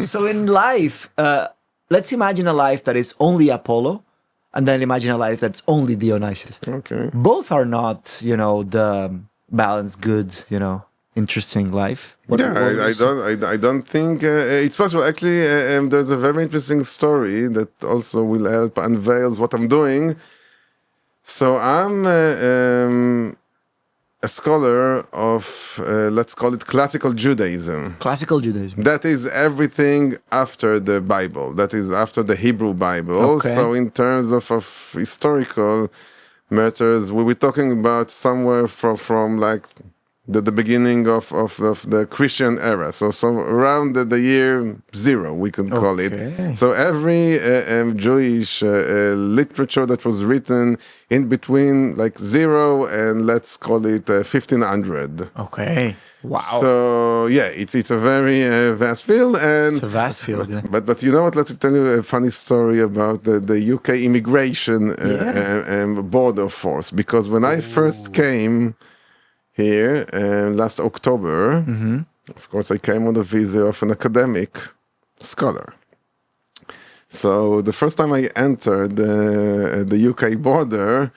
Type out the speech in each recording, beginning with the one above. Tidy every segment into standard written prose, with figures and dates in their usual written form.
So in life, let's imagine a life that is only Apollo, and then imagine a life that's only Dionysus. Okay. Both are not, the balanced, good, interesting life. I don't think it's possible. Actually, there's a very interesting story that also will help unveils what I'm doing. So I'm a scholar of, let's call it classical Judaism. Classical Judaism. That is everything after the Bible. That is after the Hebrew Bible. Okay. So in terms of historical matters, we're talking about somewhere from like the beginning of the Christian era. So around the year 0, we could call it. So every Jewish literature that was written in between like 0 and let's call it 1500. Okay. Wow. So yeah, it's a very vast field, and it's a vast field. Yeah. But you know what? Let's tell you a funny story about the UK immigration border force. Because when I first came here last October, of course, I came on the visa of an academic scholar. So the first time I entered the UK border,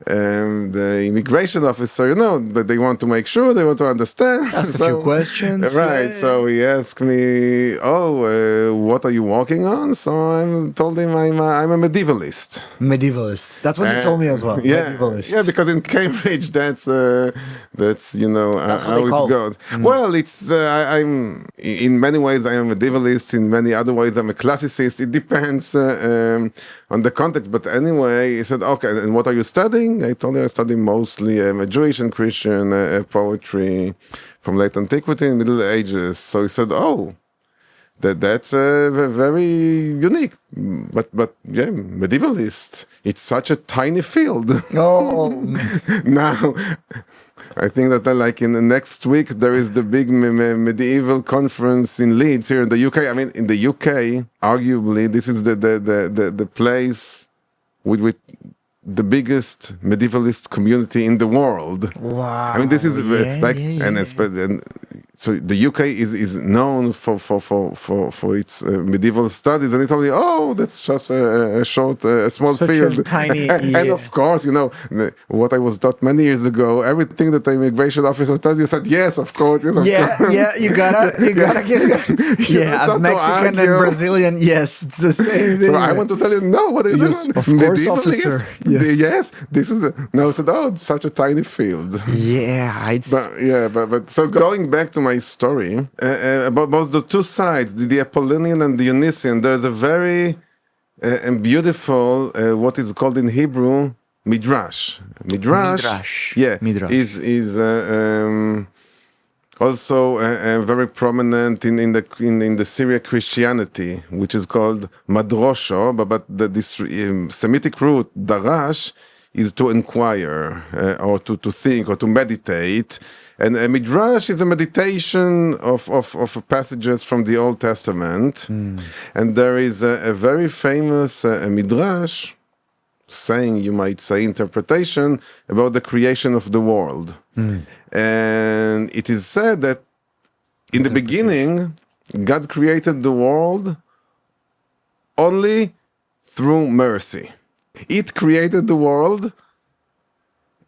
the immigration officer, but they want to make sure, they want to understand. Ask a few questions. Right. Yeah. So he asked me, what are you working on? So I told him I'm a medievalist. Medievalist. That's what you told me as well. Yeah. Medievalist. Yeah, because in Cambridge, that's how it goes. Well, it's I'm in many ways I am a medievalist. In many other ways, I'm a classicist. It depends on the context. But anyway, he said, okay, and what are you studying? I told him I study mostly Jewish and Christian poetry from late antiquity and Middle Ages. So he said, that's very unique. But yeah, medievalist. It's such a tiny field. Oh. Now, I think that like in the next week, there is the big medieval conference in Leeds here in the UK. I mean, in the UK, arguably, this is the place with the biggest medievalist community in the world. Wow. I mean, this is and so the UK is known for its medieval studies, and he told me, that's just a small Such field, a tiny, and of course, what I was taught many years ago, everything that the immigration officer tells you, said yes, of course, yes, of course. Yeah, you gotta give it. Yeah, as Mexican and Brazilian, yes, it's the same thing. So I want to tell you, no, what are you doing? Of course, officer. Yes, this is no. So it's such a tiny field. Yeah, but so going back to my story about both the two sides, the Apollonian and Dionysian, there's a very beautiful what is called in Hebrew Midrash. Midrash. Yeah, Midrash. is also very prominent in the Syriac Christianity, which is called Madrosho, but this Semitic root darash is to inquire or to think or to meditate. And a midrash is a meditation of passages from the Old Testament. And there is a very famous midrash, you might say, interpretation about the creation of the world. And it is said that in the beginning, God created the world only through mercy. It created the world,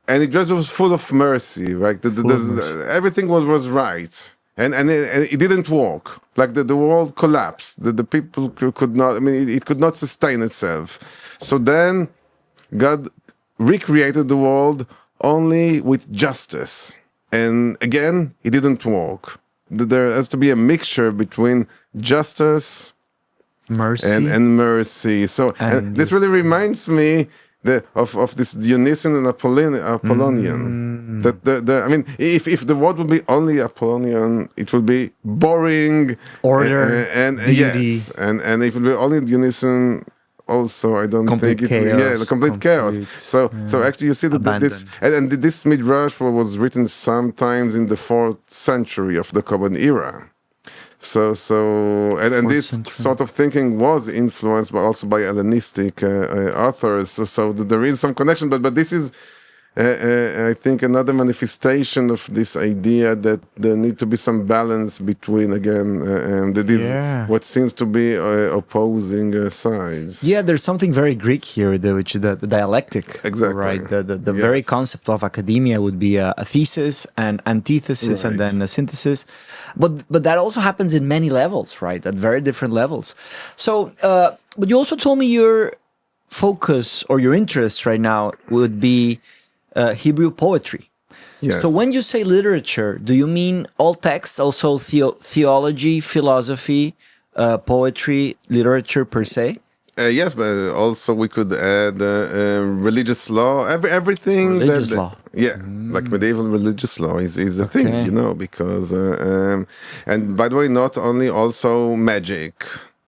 and it just was full of mercy, right? Everything was right, and it didn't work. Like the world collapsed. The people could not. I mean, it could not sustain itself. So then, God recreated the world only with justice, and again, it didn't work. There has to be a mixture between justice, mercy, and mercy. So and this really reminds me of this Dionysian and Apollonian. I mean, if the word would be only Apollonian, it would be boring, order, and beauty. Yes, and if it would be only Dionysian, also I don't complete think chaos. Complete chaos. So actually you see that this midrash was written sometimes in the 4th century of the Common Era. So this sort of thinking was influenced also by Hellenistic authors. So there is some connection, but this is I think another manifestation of this idea that there need to be some balance between, again, that is what seems to be opposing sides. Yeah, there's something very Greek here, which is the dialectic. Exactly. Right. The very concept of academia would be a thesis and antithesis, and then a synthesis. But that also happens in many levels, right? At very different levels. So, but you also told me your focus or your interest right now would be Hebrew poetry. Yes. So when you say literature, do you mean all texts, also theology, philosophy, poetry, literature per se? Yes, but also we could add religious law, everything. Religious law. Yeah, like medieval religious law is a thing, because, and by the way, not only also magic.